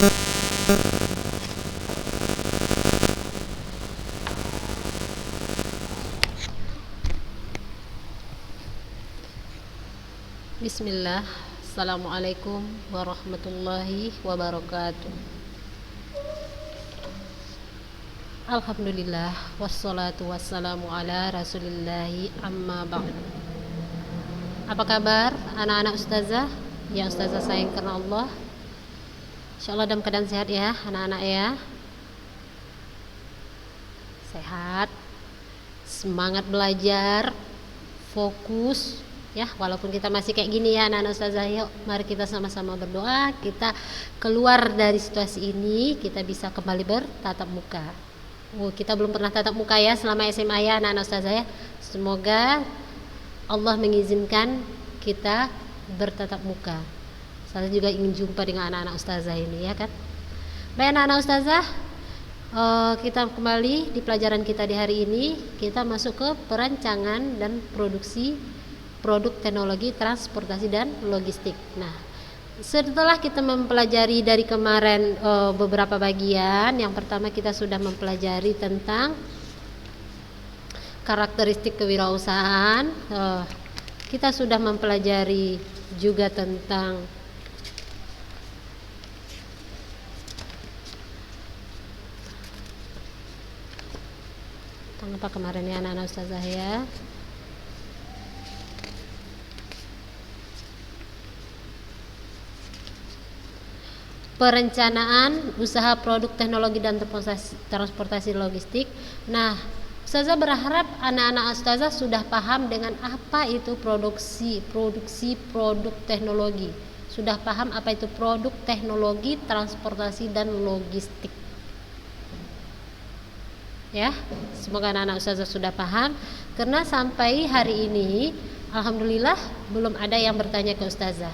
Bismillah. Assalamualaikum warahmatullahi wabarakatuh. Alhamdulillah, wassalatu wassalamu ala rasulillahi amma ba'd. Apa kabar anak-anak ustazah yang ustazah sayang karena Allah? Insyaallah dalam keadaan sehat ya anak-anak ya. Sehat, semangat belajar, fokus ya, walaupun kita masih kayak gini ya anak-anak ustazah. Yuk mari kita sama-sama berdoa, kita keluar dari situasi ini, kita bisa kembali bertatap muka. Kita belum pernah tatap muka ya selama SMA ya anak-anak ustazah ya. Semoga Allah mengizinkan kita bertatap muka. Saya juga ingin jumpa dengan anak-anak ustazah ini ya kan. Baik anak-anak ustazah, kita kembali di pelajaran kita di hari ini. Kita masuk ke perancangan dan produksi produk teknologi transportasi dan logistik. Nah, setelah kita mempelajari dari kemarin beberapa bagian, yang pertama kita sudah mempelajari tentang karakteristik kewirausahaan. Kita sudah mempelajari juga tentang apa kemarin ya anak-anak ustazah ya. Perencanaan usaha produk teknologi dan transportasi logistik. Nah, ustazah berharap anak-anak ustazah sudah paham dengan apa itu produksi produk teknologi. Sudah paham apa itu produk teknologi, transportasi dan logistik. Ya, semoga anak-anak ustazah sudah paham, karena sampai hari ini alhamdulillah belum ada yang bertanya ke ustazah.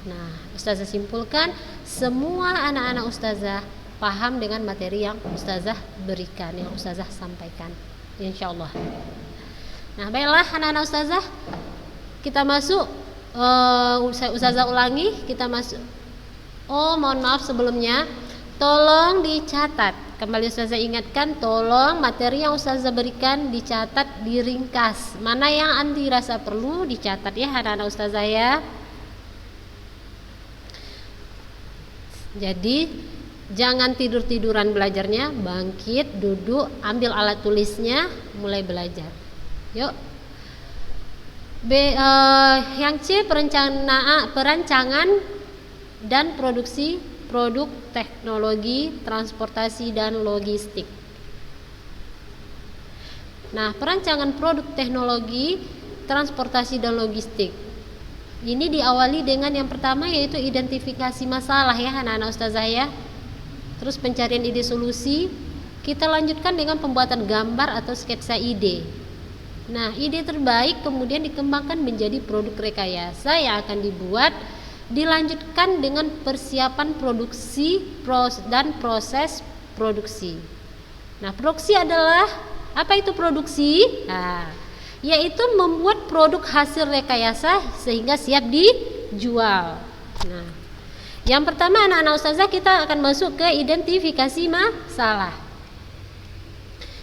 Nah, ustazah simpulkan semua anak-anak ustazah paham dengan materi yang ustazah berikan, yang ustazah sampaikan, insyaallah. Nah, baiklah anak-anak ustazah, kita masuk. Ustazah ulangi, kita masuk. Mohon maaf sebelumnya, tolong dicatat. Kembali ustazah ingatkan, tolong materi yang ustazah berikan dicatat, diringkas. Mana yang anti rasa perlu dicatat ya anak-anak ustazah ya. Jadi jangan tidur-tiduran belajarnya, bangkit, duduk, ambil alat tulisnya, mulai belajar. Yuk. Yang C, perancangan dan produksi produk teknologi, transportasi dan logistik. Nah, perancangan produk teknologi, transportasi dan logistik. Ini diawali dengan yang pertama, yaitu identifikasi masalah ya anak-anak ustazah ya. Terus pencarian ide solusi. Kita lanjutkan dengan pembuatan gambar atau sketsa ide. Nah, ide terbaik kemudian dikembangkan menjadi produk rekayasa yang akan dibuat. Dilanjutkan dengan persiapan produksi dan proses produksi. Nah, produksi adalah apa itu produksi? Nah, yaitu membuat produk hasil rekayasa sehingga siap dijual. Nah, yang pertama anak-anak ustazah kita akan masuk ke identifikasi masalah.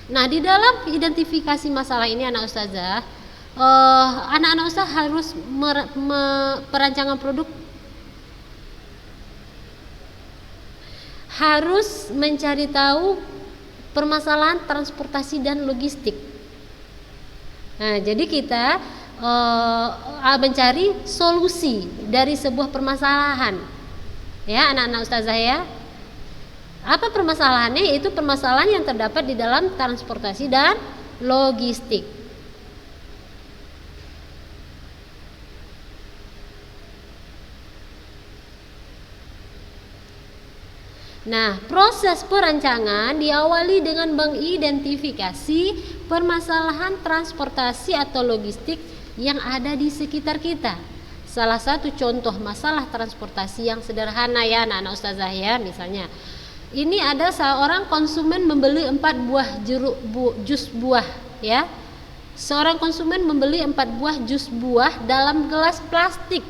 Nah, di dalam identifikasi masalah ini anak ustazah, anak-anak ustazah harus perancangan produk harus mencari tahu permasalahan transportasi dan logistik. Nah, jadi kita mencari solusi dari sebuah permasalahan. Ya, anak-anak ustazah ya. Apa permasalahannya? Yaitu permasalahan yang terdapat di dalam transportasi dan logistik. Nah, proses perancangan diawali dengan mengidentifikasi permasalahan transportasi atau logistik yang ada di sekitar kita. Salah satu contoh masalah transportasi yang sederhana ya anak-anak ustazah ya, misalnya ini ada seorang konsumen membeli 4 buah jus buah ya. Seorang konsumen membeli 4 buah jus buah dalam gelas plastik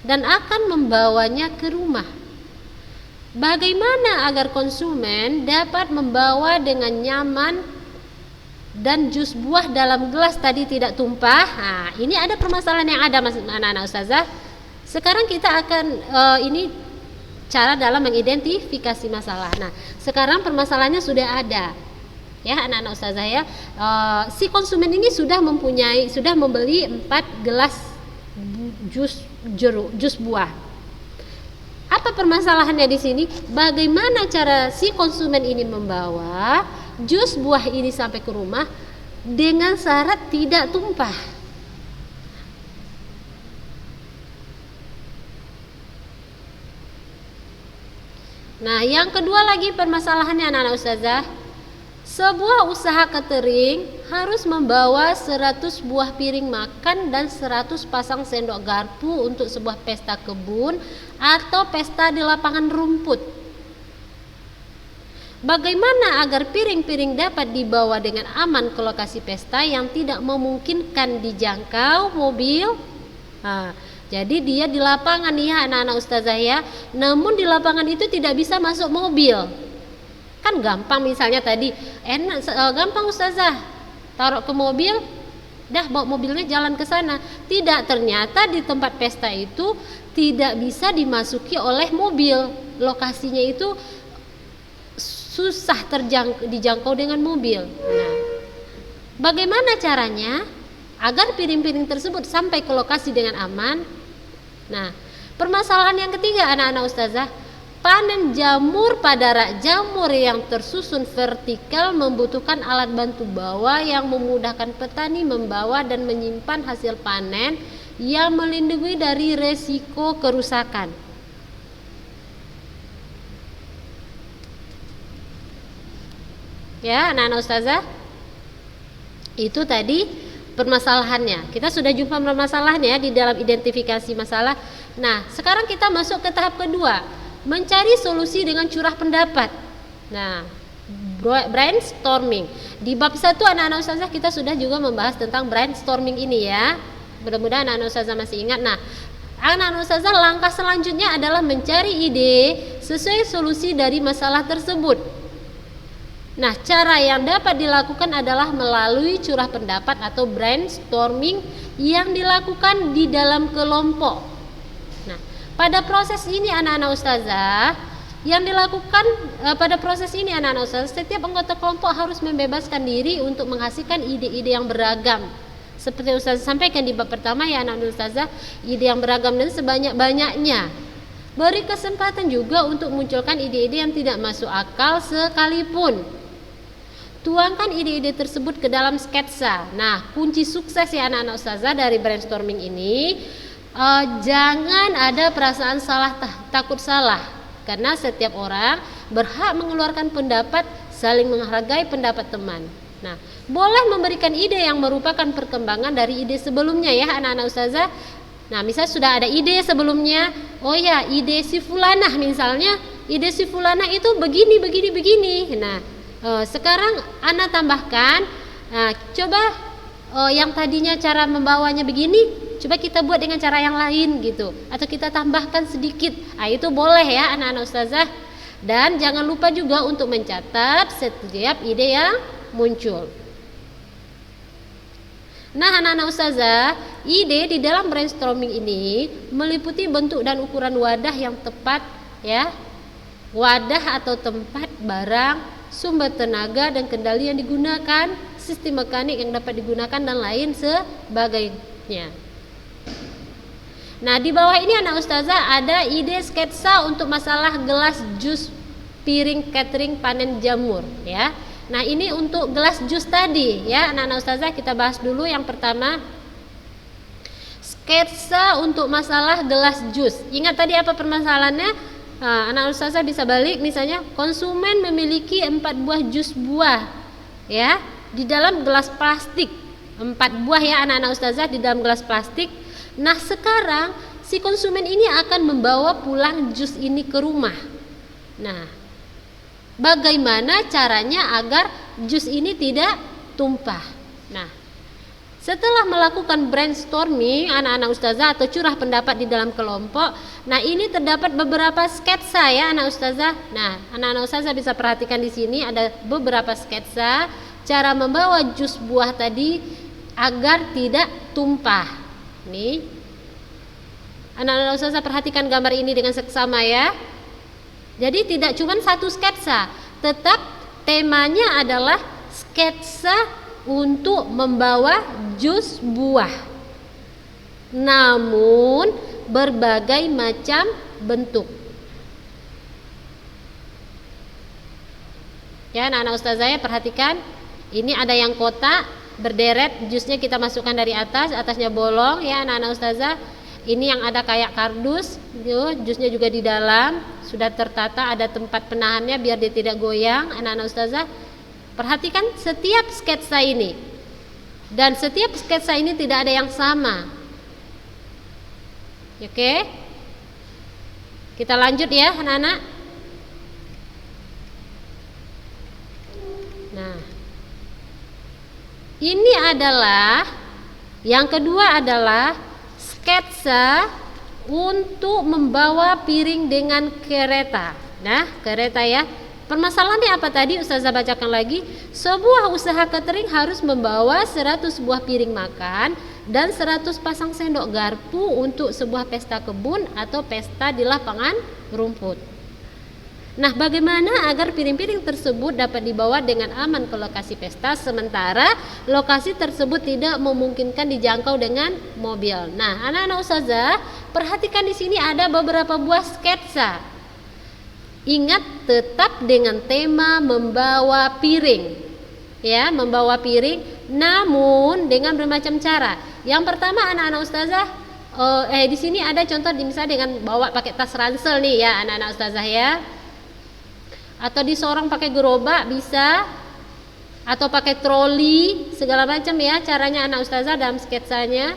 dan akan membawanya ke rumah. Bagaimana agar konsumen dapat membawa dengan nyaman dan jus buah dalam gelas tadi tidak tumpah? Nah, ini ada permasalahan yang ada anak-anak ustazah. Sekarang kita akan ini cara dalam mengidentifikasi masalah. Nah, sekarang permasalahannya sudah ada. Ya, anak-anak ustazah ya. Si konsumen ini sudah membeli 4 gelas jus buah. Apa permasalahannya di sini? Bagaimana cara si konsumen ini membawa jus buah ini sampai ke rumah dengan syarat tidak tumpah? Nah, yang kedua lagi permasalahannya anak-anak ustazah, sebuah usaha catering harus membawa 100 buah piring makan dan 100 pasang sendok garpu untuk sebuah pesta kebun atau pesta di lapangan rumput. Bagaimana agar piring-piring dapat dibawa dengan aman ke lokasi pesta yang tidak memungkinkan dijangkau mobil? Nah, jadi dia di lapangan ya anak-anak ustazah ya. Namun di lapangan itu tidak bisa masuk mobil. Kan gampang misalnya tadi gampang ustazah, taruh ke mobil, dah bawa mobilnya jalan ke sana. Tidak, ternyata di tempat pesta itu tidak bisa dimasuki oleh mobil. Lokasinya itu susah dijangkau dengan mobil. Nah, bagaimana caranya agar piring-piring tersebut sampai ke lokasi dengan aman? Nah, permasalahan yang ketiga anak-anak ustazah, panen jamur pada rak jamur yang tersusun vertikal membutuhkan alat bantu bawa yang memudahkan petani membawa dan menyimpan hasil panen yang melindungi dari resiko kerusakan. Ya, anak-anak ustazah, itu tadi permasalahannya. Kita sudah jumpa permasalahannya di dalam identifikasi masalah. Nah, sekarang kita masuk ke tahap kedua, mencari solusi dengan curah pendapat. Nah, brainstorming. Di bab 1 anak-anak ustazah kita sudah juga membahas tentang brainstorming ini ya. Mudah-mudahan anak-anak ustazah masih ingat. Nah, anak-anak ustazah langkah selanjutnya adalah mencari ide sesuai solusi dari masalah tersebut. Nah, cara yang dapat dilakukan adalah melalui curah pendapat atau brainstorming yang dilakukan di dalam kelompok. Nah, pada proses ini anak-anak ustazah, setiap anggota kelompok harus membebaskan diri untuk menghasilkan ide-ide yang beragam. Seperti ustazah sampaikan di bab pertama ya anak-anak ustazah, ide yang beragam dan sebanyak-banyaknya. Beri kesempatan juga untuk munculkan ide-ide yang tidak masuk akal sekalipun. Tuangkan ide-ide tersebut ke dalam sketsa. Nah, kunci sukses ya anak-anak ustazah dari brainstorming ini, jangan ada perasaan takut salah, karena setiap orang berhak mengeluarkan pendapat, saling menghargai pendapat teman. Nah, boleh memberikan ide yang merupakan perkembangan dari ide sebelumnya ya anak-anak ustazah. Nah, misalnya sudah ada ide sebelumnya, oh ya ide si fulanah misalnya, ide si fulanah itu begini. Nah, sekarang Ana tambahkan, coba yang tadinya cara membawanya begini, coba kita buat dengan cara yang lain gitu, atau kita tambahkan sedikit. Itu boleh ya anak-anak ustazah. Dan jangan lupa juga untuk mencatat setiap ide yang muncul. Nah anak-anak ustazah, ide di dalam brainstorming ini meliputi bentuk dan ukuran wadah yang tepat ya, wadah atau tempat, barang, sumber tenaga dan kendali yang digunakan, sistem mekanik yang dapat digunakan dan lain sebagainya. Nah di bawah ini anak ustazah ada ide sketsa untuk masalah gelas jus piring catering panen jamur ya. Nah ini untuk gelas jus tadi ya anak-anak ustazah, kita bahas dulu yang pertama, sketsa untuk masalah gelas jus. Ingat tadi apa permasalahannya? Anak ustazah bisa balik, misalnya konsumen memiliki 4 buah jus buah ya di dalam gelas plastik, 4 buah ya anak-anak ustazah di dalam gelas plastik. Nah sekarang si konsumen ini akan membawa pulang jus ini ke rumah. Nah bagaimana caranya agar jus ini tidak tumpah? Nah Setelah melakukan brainstorming anak-anak ustazah atau curah pendapat di dalam kelompok, nah ini terdapat beberapa sketsa ya anak ustazah. Nah, anak-anak ustazah bisa perhatikan di sini ada beberapa sketsa cara membawa jus buah tadi agar tidak tumpah. Nih, anak-anak ustazah perhatikan gambar ini dengan seksama ya. Jadi tidak cuma satu sketsa, tetap temanya adalah sketsa untuk membawa jus buah, namun berbagai macam bentuk. Ya, anak-anak ustazah ya, perhatikan. Ini ada yang kotak berderet, jusnya kita masukkan dari atas, atasnya bolong ya anak-anak ustazah. Ini yang ada kayak kardus, jusnya juga di dalam sudah tertata, ada tempat penahannya biar dia tidak goyang. Anak-anak ustazah, perhatikan setiap sketsa ini, dan setiap sketsa ini tidak ada yang sama. Oke, kita lanjut ya anak-anak. Nah, ini adalah yang kedua adalah sketsa untuk membawa piring dengan kereta. Nah, kereta ya. Permasalahannya apa tadi? Ustazah bacakan lagi. Sebuah usaha catering harus membawa 100 buah piring makan dan 100 pasang sendok garpu untuk sebuah pesta kebun atau pesta di lapangan rumput. Nah, bagaimana agar piring-piring tersebut dapat dibawa dengan aman ke lokasi pesta sementara lokasi tersebut tidak memungkinkan dijangkau dengan mobil? Nah, anak-anak ustazah, perhatikan di sini ada beberapa buah sketsa. Ingat, tetap dengan tema membawa piring. Ya, membawa piring namun dengan bermacam cara. Yang pertama anak-anak ustazah, di sini ada contoh misalnya dengan bawa pakai tas ransel nih ya anak-anak ustazah ya. Atau disorong pakai gerobak bisa, atau pakai troli segala macam ya caranya anak ustazah dalam sketsanya.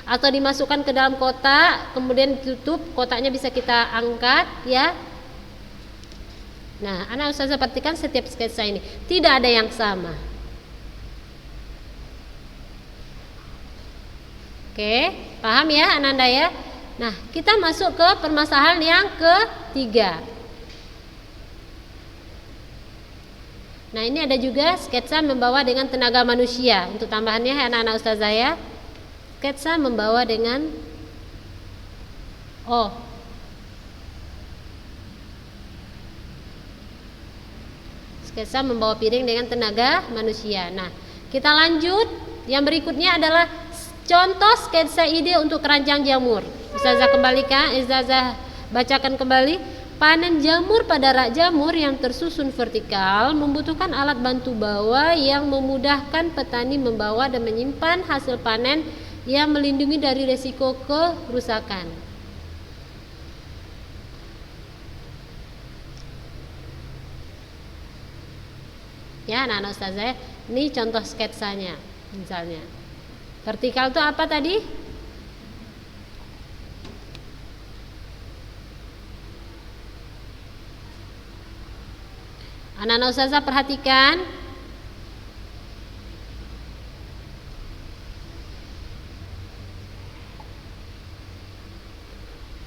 Atau dimasukkan ke dalam kotak, kemudian ditutup, kotaknya bisa kita angkat ya. Nah, anak ustazah perhatikan setiap sketsa ini tidak ada yang sama. Oke, paham ya Ananda ya? Nah, kita masuk ke permasalahan yang ketiga. Nah, ini ada juga sketsa membawa dengan tenaga manusia. Untuk tambahannya anak-anak ustazah ya, sketsa membawa dengan sketsa membawa piring dengan tenaga manusia. Nah, kita lanjut. Yang berikutnya adalah contoh sketsa ide untuk keranjang jamur. Ustazah kembalikan, Ustazah bacakan kembali. Panen jamur pada rak jamur yang tersusun vertikal membutuhkan alat bantu bawa yang memudahkan petani membawa dan menyimpan hasil panen yang melindungi dari resiko kerusakan. Ya anak-anak ustazah, ini contoh sketsanya. Misalnya vertikal itu apa tadi? Anak-anak ustazah perhatikan.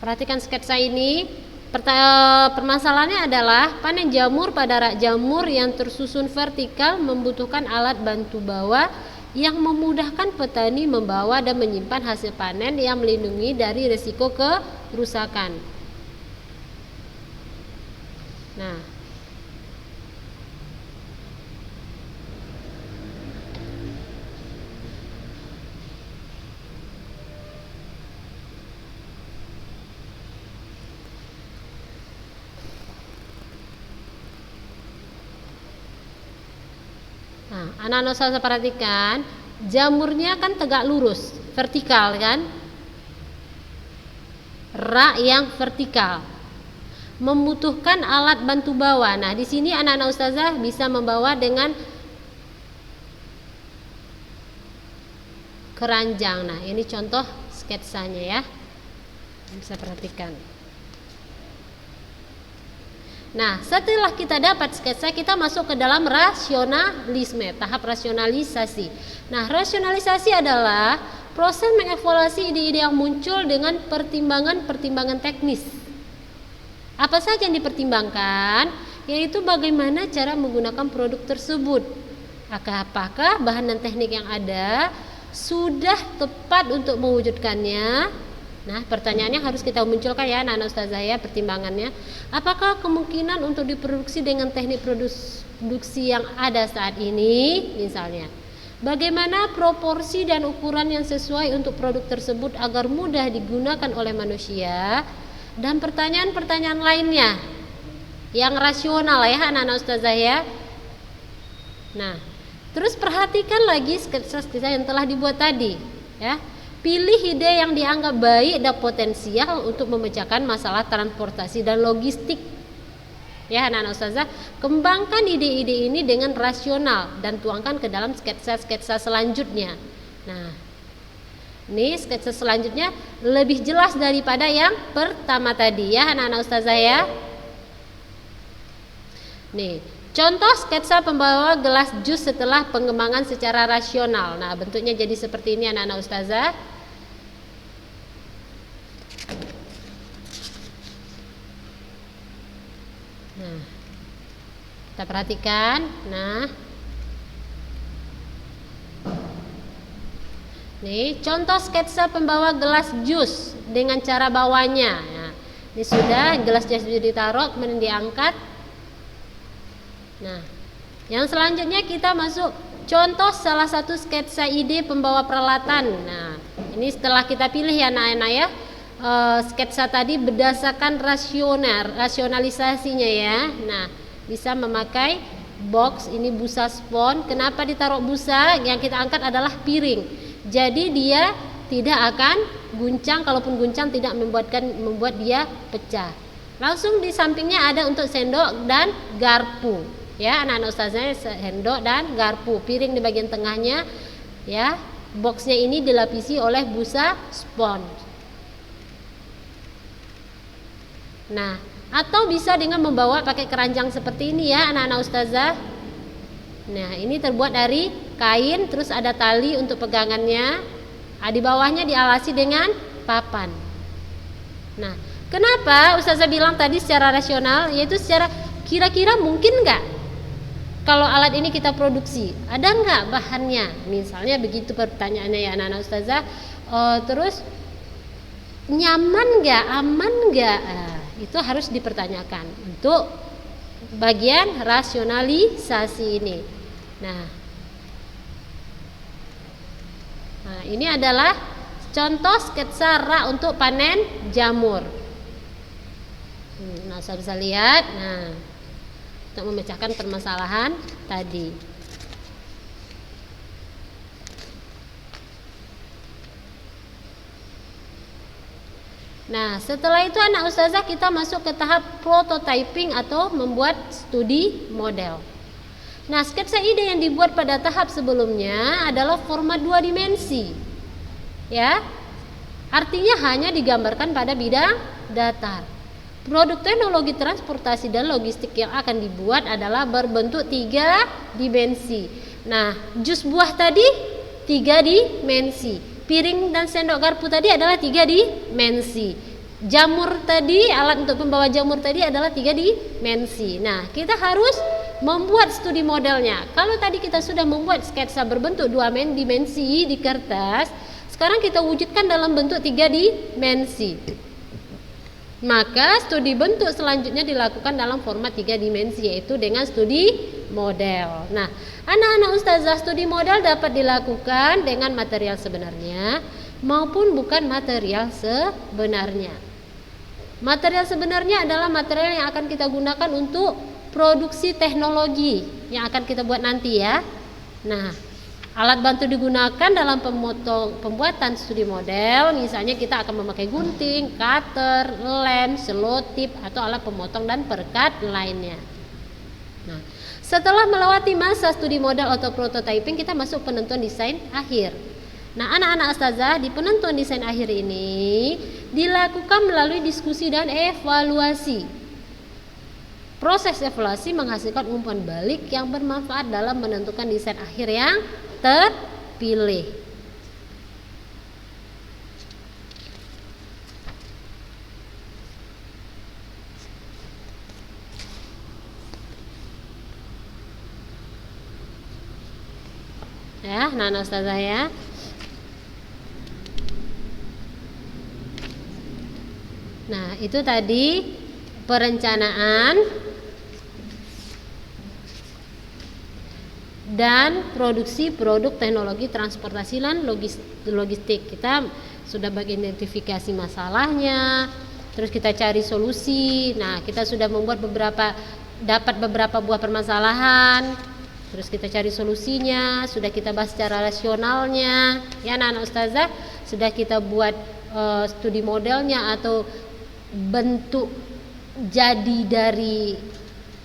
Perhatikan sketsa ini. Permasalahannya adalah panen jamur pada rak jamur yang tersusun vertikal membutuhkan alat bantu bawa yang memudahkan petani membawa dan menyimpan hasil panen yang melindungi dari risiko kerusakan. Nah, anak-anak saya perhatikan, jamurnya kan tegak lurus, vertikal kan? Rak yang vertikal membutuhkan alat bantu bawa. Nah, di sini anak-anak ustazah bisa membawa dengan keranjang. Nah, ini contoh sketsanya ya. Bisa perhatikan. Nah, setelah kita dapat sketsa, kita masuk ke dalam rasionalisme, tahap rasionalisasi. Nah, rasionalisasi adalah proses mengevaluasi ide-ide yang muncul dengan pertimbangan-pertimbangan teknis. Apa saja yang dipertimbangkan? Yaitu bagaimana cara menggunakan produk tersebut. Apakah bahan dan teknik yang ada sudah tepat untuk mewujudkannya? Nah, pertanyaannya harus kita munculkan ya anak-anak ustazah ya, pertimbangannya. Apakah kemungkinan untuk diproduksi dengan teknik produksi yang ada saat ini misalnya? Bagaimana proporsi dan ukuran yang sesuai untuk produk tersebut agar mudah digunakan oleh manusia? Dan pertanyaan-pertanyaan lainnya yang rasional ya anak-anak ustazah ya. Nah, terus perhatikan lagi sketsa-sketsa yang telah dibuat tadi ya. Pilih ide yang dianggap baik dan potensial untuk memecahkan masalah transportasi dan logistik. Ya anak-anak ustazah, kembangkan ide-ide ini dengan rasional dan tuangkan ke dalam sketsa-sketsa selanjutnya. Nah, ini sketsa selanjutnya lebih jelas daripada yang pertama tadi ya anak-anak ustazah ya. Nih, contoh sketsa pembawa gelas jus setelah pengembangan secara rasional. Nah, bentuknya jadi seperti ini anak-anak ustazah. Nah, kita perhatikan. Nah, nih contoh sketsa pembawa gelas jus dengan cara bawanya. Nah, ini sudah gelas jus ditaruh kemudian diangkat. Nah, yang selanjutnya kita masuk contoh salah satu sketsa ide pembawa peralatan. Nah, ini setelah kita pilih ya anak-anak ya, sketsa tadi berdasarkan rasionalisasinya ya. Nah, bisa memakai box, ini busa spons. Kenapa ditaruh busa? Yang kita angkat adalah piring. Jadi dia tidak akan guncang, kalaupun guncang tidak membuat dia pecah. Langsung di sampingnya ada untuk sendok dan garpu. Ya, anak-anak ustazah, sendok dan garpu. Piring di bagian tengahnya ya. Boxnya ini dilapisi oleh busa spons. Nah, atau bisa dengan membawa pakai keranjang seperti ini ya anak-anak ustazah. Nah, ini terbuat dari kain, terus ada tali untuk pegangannya. Di bawahnya dialasi dengan papan. Nah, kenapa ustazah bilang tadi secara rasional? Yaitu secara kira-kira mungkin nggak kalau alat ini kita produksi? Ada nggak bahannya? Misalnya begitu pertanyaannya ya anak-anak ustazah. Terus nyaman nggak? Aman nggak? Itu harus dipertanyakan untuk bagian rasionalisasi ini. Nah, ini adalah contoh sketsa rak untuk panen jamur. Nah, saya bisa lihat. Nah, untuk memecahkan permasalahan tadi. Nah, setelah itu anak ustazah kita masuk ke tahap prototyping atau membuat studi model. Nah, sketsa ide yang dibuat pada tahap sebelumnya adalah format 2 dimensi. Ya. Artinya hanya digambarkan pada bidang datar. Produk teknologi transportasi dan logistik yang akan dibuat adalah berbentuk 3 dimensi. Nah, jus buah tadi 3 dimensi. Piring dan sendok garpu tadi adalah 3 dimensi. Jamur tadi, alat untuk pembawa jamur tadi adalah 3 dimensi. Nah, kita harus membuat studi modelnya. Kalau tadi kita sudah membuat sketsa berbentuk 2 dimensi di kertas, sekarang kita wujudkan dalam bentuk 3 dimensi. Maka studi bentuk selanjutnya dilakukan dalam format 3 dimensi, yaitu dengan studi model. Nah, anak-anak ustazah, studi model dapat dilakukan dengan material sebenarnya maupun bukan material sebenarnya. Material sebenarnya adalah material yang akan kita gunakan untuk produksi teknologi yang akan kita buat nanti ya. Nah, alat bantu digunakan dalam pembuatan studi model, misalnya kita akan memakai gunting, cutter, lem, selotip, atau alat pemotong dan perekat lainnya. Nah, setelah melewati masa studi model atau prototyping, kita masuk penentuan desain akhir. Nah, anak-anak ustazah, di penentuan desain akhir ini dilakukan melalui diskusi dan evaluasi. Proses evaluasi menghasilkan umpan balik yang bermanfaat dalam menentukan desain akhir yang terpilih. Ya, Nana Ustazah ya. Nah, itu tadi perencanaan dan produksi produk teknologi transportasi dan logistik. Kita sudah mengidentifikasi masalahnya, terus kita cari solusi. Nah, kita sudah membuat dapat beberapa buah permasalahan, terus kita cari solusinya, sudah kita bahas secara rasionalnya. Ya, anak-anak ustazah, sudah kita buat studi modelnya atau bentuk jadi dari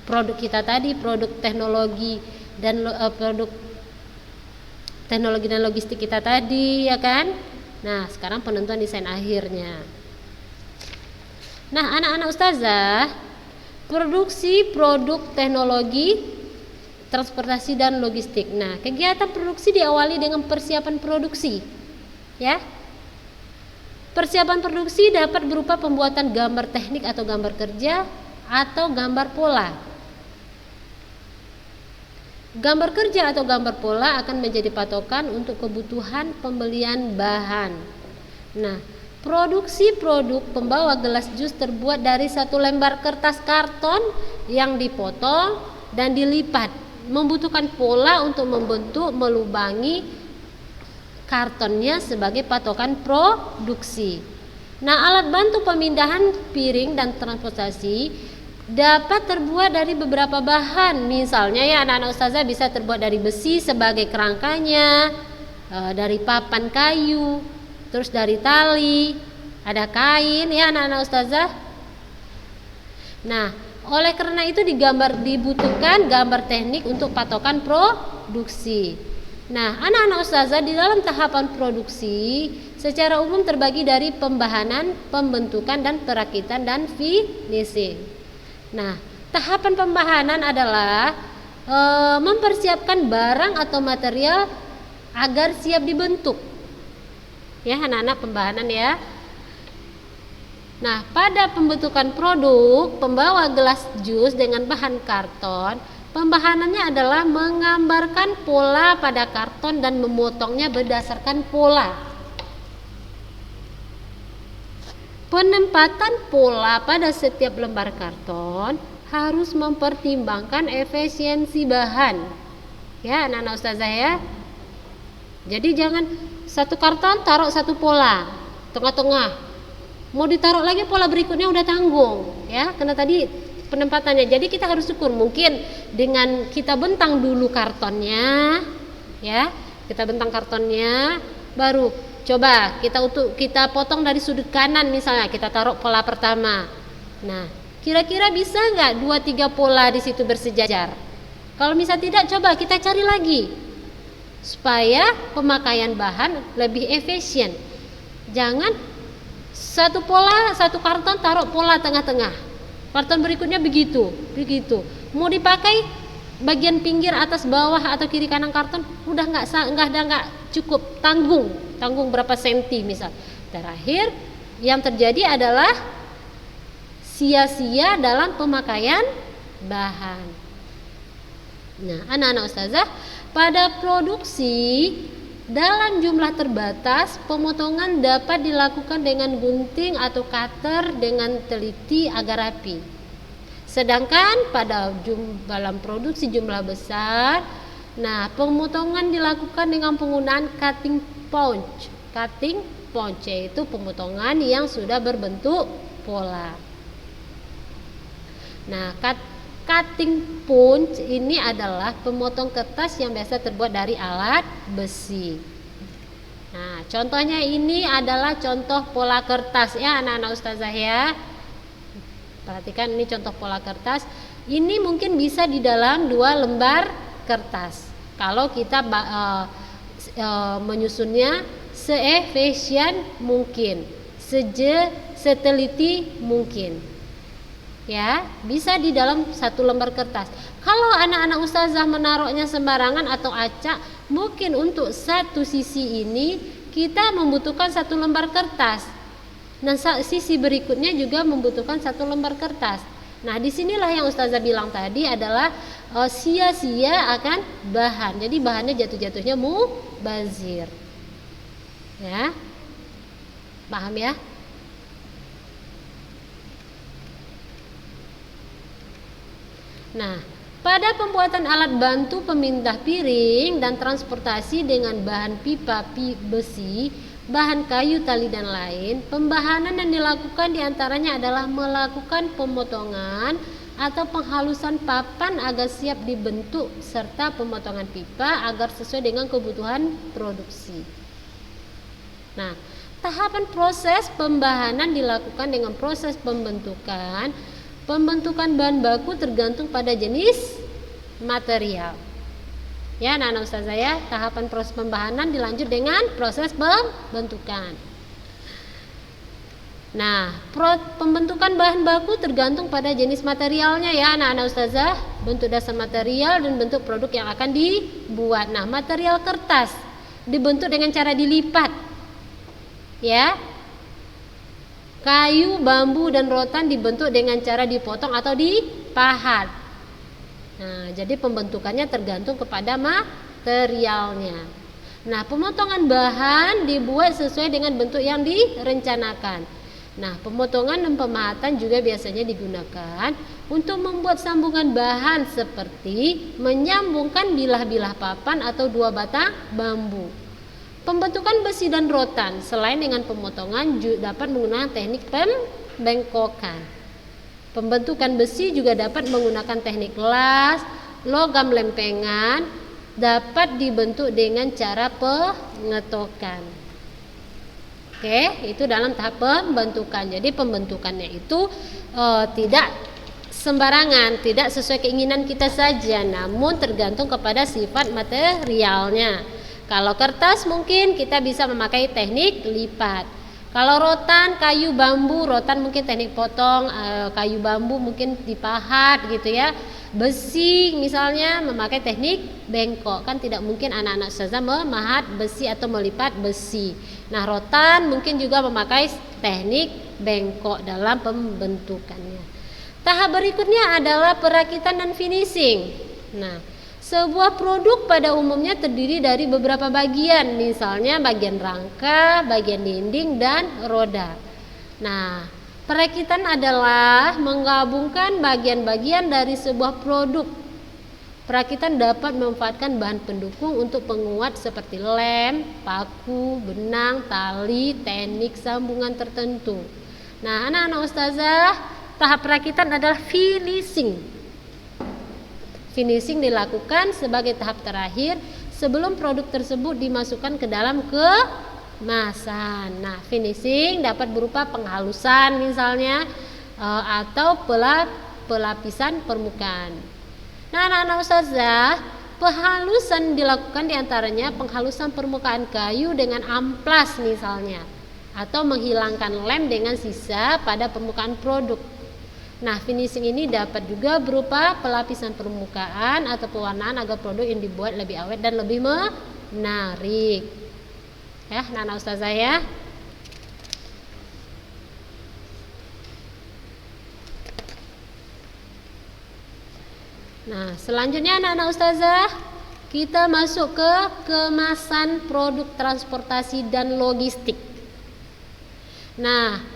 produk kita tadi, produk teknologi dan produk teknologi dan logistik kita tadi, ya kan? Nah, sekarang penentuan desain akhirnya. Nah, anak-anak ustazah, produksi produk teknologi transportasi dan logistik. Nah, kegiatan produksi diawali dengan persiapan produksi, ya. Persiapan produksi dapat berupa pembuatan gambar teknik atau gambar kerja atau gambar pola. Gambar kerja atau gambar pola akan menjadi patokan untuk kebutuhan pembelian bahan. Nah, produksi produk pembawa gelas jus terbuat dari satu lembar kertas karton yang dipotong dan dilipat, membutuhkan pola untuk membentuk melubangi kartonnya sebagai patokan produksi. Nah, alat bantu pemindahan piring dan transportasi dapat terbuat dari beberapa bahan. Misalnya ya anak-anak ustazah bisa terbuat dari besi sebagai kerangkanya, dari papan kayu, terus dari tali, ada kain ya anak-anak ustazah. Nah, oleh karena itu dibutuhkan gambar teknik untuk patokan produksi. Nah, anak-anak ustazah di dalam tahapan produksi secara umum terbagi dari pembahanan, pembentukan dan perakitan dan finishing. Nah, tahapan pembahanan adalah mempersiapkan barang atau material agar siap dibentuk. Ya, anak-anak pembahanan ya. Nah, pada pembentukan produk pembawa gelas jus dengan bahan karton, pembahanannya adalah menggambarkan pola pada karton dan memotongnya berdasarkan pola. Penempatan pola pada setiap lembar karton harus mempertimbangkan efisiensi bahan. Ya, anak-anak ustazah ya. Jadi jangan satu karton taruh satu pola tengah-tengah. Mau ditaruh lagi pola berikutnya udah tanggung, ya. Karena tadi penempatannya. Jadi kita harus ukur, mungkin dengan kita bentang dulu kartonnya, ya. Kita bentang kartonnya, baru coba kita potong dari sudut kanan misalnya, kita taruh pola pertama. Nah, kira-kira bisa nggak 2-3 pola di situ bersejajar? Kalau misal tidak, coba kita cari lagi supaya pemakaian bahan lebih efisien. Jangan satu pola, satu karton taruh pola tengah-tengah. Karton berikutnya begitu. Mau dipakai bagian pinggir, atas, bawah atau kiri kanan karton udah nggak cukup, tanggung berapa senti misal. Terakhir yang terjadi adalah sia-sia dalam pemakaian bahan. Nah, anak-anak ustazah, pada produksi dalam jumlah terbatas, pemotongan dapat dilakukan dengan gunting atau cutter dengan teliti agar rapi. Sedangkan dalam produksi jumlah besar, nah pemotongan dilakukan dengan penggunaan cutting punch. Cutting punch yaitu pemotongan yang sudah berbentuk pola. Nah, cutting punch ini adalah pemotong kertas yang biasa terbuat dari alat besi. Nah, contohnya ini adalah contoh pola kertas ya anak-anak ustazah ya. Perhatikan ini contoh pola kertas. Ini mungkin bisa di dalam 2 lembar kertas. Kalau kita menyusunnya seefisien mungkin, seteliti mungkin. Ya, bisa di dalam satu lembar kertas. Kalau anak-anak ustazah menaruhnya sembarangan atau acak, mungkin untuk satu sisi ini kita membutuhkan satu lembar kertas. Dan sisi berikutnya juga membutuhkan satu lembar kertas. Nah, disinilah yang ustazah bilang tadi adalah sia-sia akan bahan. Jadi bahannya jatuh-jatuhnya mubazir. Ya, paham ya? Nah, pada pembuatan alat bantu pemindah piring dan transportasi dengan bahan pipa besi, bahan kayu, tali, dan lain, pembahanan yang dilakukan diantaranya adalah melakukan pemotongan atau penghalusan papan agar siap dibentuk serta pemotongan pipa agar sesuai dengan kebutuhan produksi. Nah, tahapan proses pembahanan dilakukan dengan proses pembentukan. Pembentukan bahan baku tergantung pada jenis material. Ya, anak-anak ustazah ya, tahapan proses pembahanan dilanjut dengan proses pembentukan. Nah, pembentukan bahan baku tergantung pada jenis materialnya ya, anak-anak ustazah, bentuk dasar material dan bentuk produk yang akan dibuat. Nah, material kertas dibentuk dengan cara dilipat. Ya. Kayu, bambu, dan rotan dibentuk dengan cara dipotong atau dipahat. Nah, jadi pembentukannya tergantung kepada materialnya. Nah, pemotongan bahan dibuat sesuai dengan bentuk yang direncanakan. Nah, pemotongan dan pemahatan juga biasanya digunakan untuk membuat sambungan bahan seperti menyambungkan bilah-bilah papan atau dua batang bambu. Pembentukan besi dan rotan selain dengan pemotongan juga dapat menggunakan teknik pembengkokan. Pembentukan besi juga dapat menggunakan teknik las, logam lempengan, dapat dibentuk dengan cara pengetokan. Oke, itu dalam tahap pembentukan. Jadi pembentukannya itu tidak sembarangan, tidak sesuai keinginan kita saja, namun tergantung kepada sifat materialnya. Kalau kertas mungkin kita bisa memakai teknik lipat. Kalau rotan, kayu, bambu, rotan mungkin teknik potong, kayu, bambu mungkin dipahat gitu ya. Besi misalnya memakai teknik bengkok, kan tidak mungkin anak-anak ustazah memahat besi atau melipat besi. Nah, rotan mungkin juga memakai teknik bengkok dalam pembentukannya. Tahap berikutnya adalah perakitan dan finishing. Nah, sebuah produk pada umumnya terdiri dari beberapa bagian, misalnya bagian rangka, bagian dinding, dan roda. Nah, perakitan adalah menggabungkan bagian-bagian dari sebuah produk. Perakitan dapat memanfaatkan bahan pendukung untuk penguat seperti lem, paku, benang, tali, teknik sambungan tertentu. Nah, anak-anak ustazah, tahap perakitan adalah finishing. Finishing dilakukan sebagai tahap terakhir sebelum produk tersebut dimasukkan ke dalam kemasan. Nah, finishing dapat berupa penghalusan misalnya atau pelapisan permukaan. Nah, anak-anak ustazah, penghalusan dilakukan diantaranya penghalusan permukaan kayu dengan amplas misalnya, atau menghilangkan lem dengan sisa pada permukaan produk. Nah, finishing ini dapat juga berupa pelapisan permukaan atau pewarnaan agar produk yang dibuat lebih awet dan lebih menarik. Ya, anak-anak ustazah ya. Nah, selanjutnya anak-anak ustazah, kita masuk ke kemasan produk transportasi dan logistik. Nah,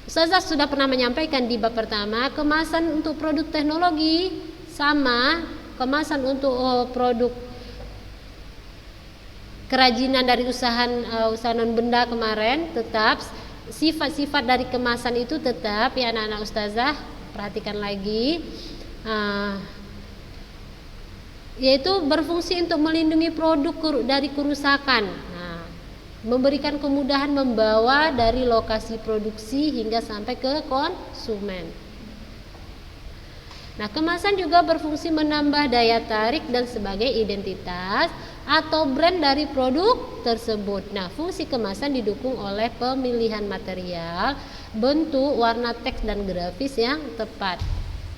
ustazah sudah pernah menyampaikan di bab pertama, kemasan untuk produk teknologi sama kemasan untuk produk kerajinan dari usaha non benda kemarin, tetap sifat-sifat dari kemasan itu tetap ya anak-anak ustazah, perhatikan lagi, yaitu berfungsi untuk melindungi produk dari kerusakan. Memberikan kemudahan membawa dari lokasi produksi hingga sampai ke konsumen. Nah, kemasan juga berfungsi menambah daya tarik dan sebagai identitas atau brand dari produk tersebut. Nah, fungsi kemasan didukung oleh pemilihan material bentuk, warna teks dan grafis yang tepat.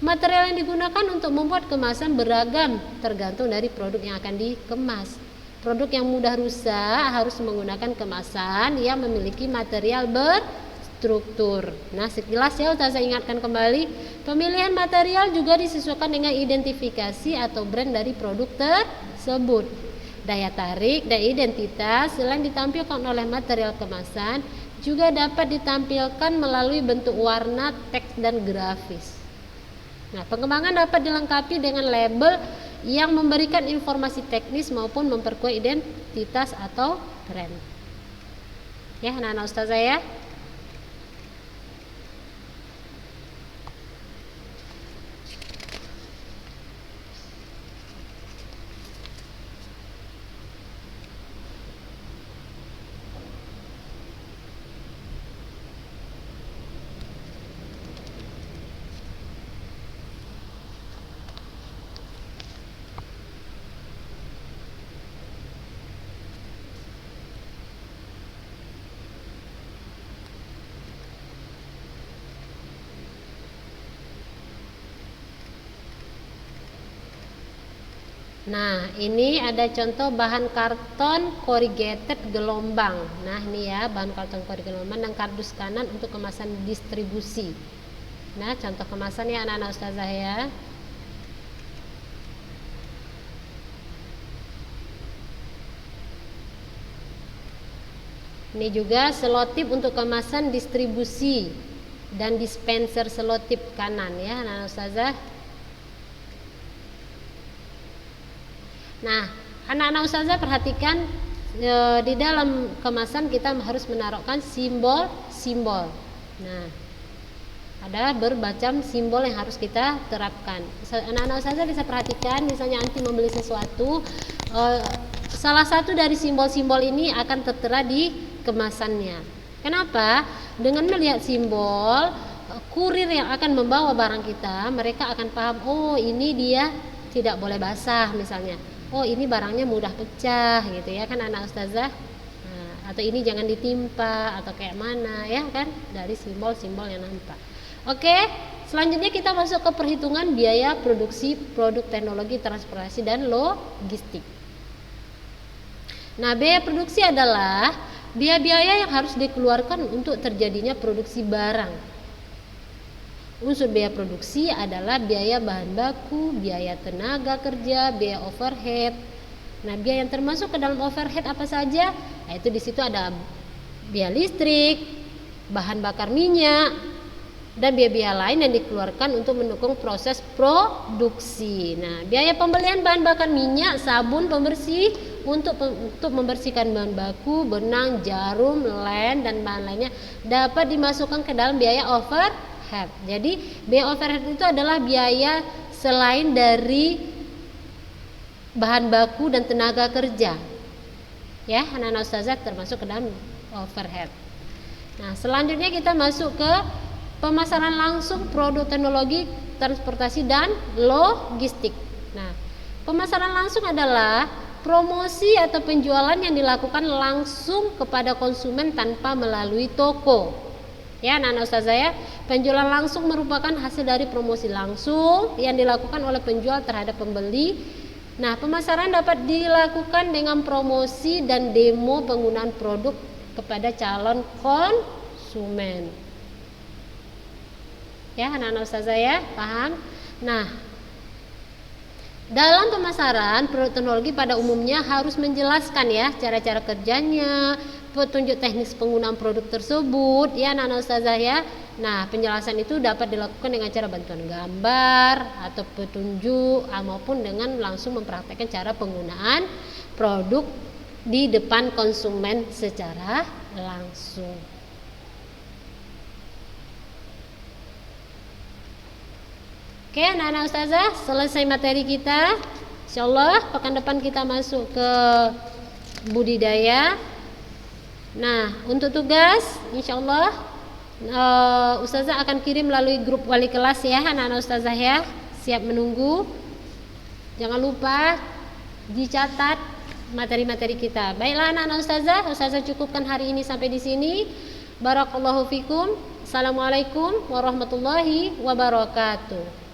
Material yang digunakan untuk membuat kemasan beragam tergantung dari produk yang akan dikemas. Produk yang mudah rusak harus menggunakan kemasan yang memiliki material berstruktur. Nah, sekilas ya Ustazah ingatkan kembali, pemilihan material juga disesuaikan dengan identifikasi atau brand dari produk tersebut. Daya tarik dan identitas selain ditampilkan oleh material kemasan juga dapat ditampilkan melalui bentuk warna, teks dan grafis. Nah, pengembangan dapat dilengkapi dengan label yang memberikan informasi teknis maupun memperkuat identitas atau brand. Ya, anak-anak Ustazah ya. Nah, ini ada contoh bahan karton corrugated gelombang. Nah, ini ya bahan karton corrugated gelombang dan kardus kanan untuk kemasan distribusi. Nah, contoh kemasan ya anak-anak Ustazah ya. Ini juga selotip untuk kemasan distribusi dan dispenser selotip kanan ya anak-anak Ustazah. Nah, anak-anak Ustazah perhatikan di dalam kemasan kita harus menaruhkan simbol-simbol. Nah, ada bermacam simbol yang harus kita terapkan. Anak-anak Ustazah bisa perhatikan, misalnya anti membeli sesuatu, salah satu dari simbol-simbol ini akan tertera di kemasannya. Kenapa? Dengan melihat simbol, kurir yang akan membawa barang kita, mereka akan paham, oh ini dia tidak boleh basah misalnya. Oh ini barangnya mudah pecah gitu ya kan anak Ustazah. Nah, atau ini jangan ditimpa atau kayak mana ya kan, dari simbol-simbol yang nampak. Oke, selanjutnya kita masuk ke perhitungan biaya produksi produk teknologi transportasi dan logistik. Nah, biaya produksi adalah biaya-biaya yang harus dikeluarkan untuk terjadinya produksi barang. Unsur biaya produksi adalah biaya bahan baku, biaya tenaga kerja, biaya overhead. Nah, biaya yang termasuk ke dalam overhead apa saja? Yaitu di situ ada biaya listrik, bahan bakar minyak, dan biaya-biaya lain yang dikeluarkan untuk mendukung proses produksi. Nah, biaya pembelian bahan bakar minyak, sabun pembersih untuk membersihkan bahan baku, benang, jarum, lem, dan bahan lainnya dapat dimasukkan ke dalam biaya overhead. Jadi biaya overhead itu adalah biaya selain dari bahan baku dan tenaga kerja. Ya, anak-anak Ustazah termasuk ke dalam overhead. Nah, selanjutnya kita masuk ke pemasaran langsung produk teknologi transportasi dan logistik. Nah, pemasaran langsung adalah promosi atau penjualan yang dilakukan langsung kepada konsumen tanpa melalui toko. Ya, anak-anak Ustazah ya, penjualan langsung merupakan hasil dari promosi langsung yang dilakukan oleh penjual terhadap pembeli. Nah, pemasaran dapat dilakukan dengan promosi dan demo penggunaan produk kepada calon konsumen. Ya, anak-anak Ustazah ya, paham? Nah, dalam pemasaran produk teknologi pada umumnya harus menjelaskan ya cara-cara kerjanya, petunjuk teknis penggunaan produk tersebut ya anak-anak Ustazah ya. Nah, penjelasan itu dapat dilakukan dengan cara bantuan gambar atau petunjuk maupun dengan langsung mempraktekkan cara penggunaan produk di depan konsumen secara langsung. Oke, anak-anak Ustazah, selesai materi kita. Insyaallah pekan depan kita masuk ke budidaya. Nah, untuk tugas insyaallah Ustazah akan kirim melalui grup wali kelas ya anak-anak Ustazah ya. Siap menunggu. Jangan lupa dicatat materi-materi kita. Baiklah anak-anak Ustazah, Ustazah cukupkan hari ini sampai di sini. Barakallahu fikum. Assalamualaikum warahmatullahi wabarakatuh.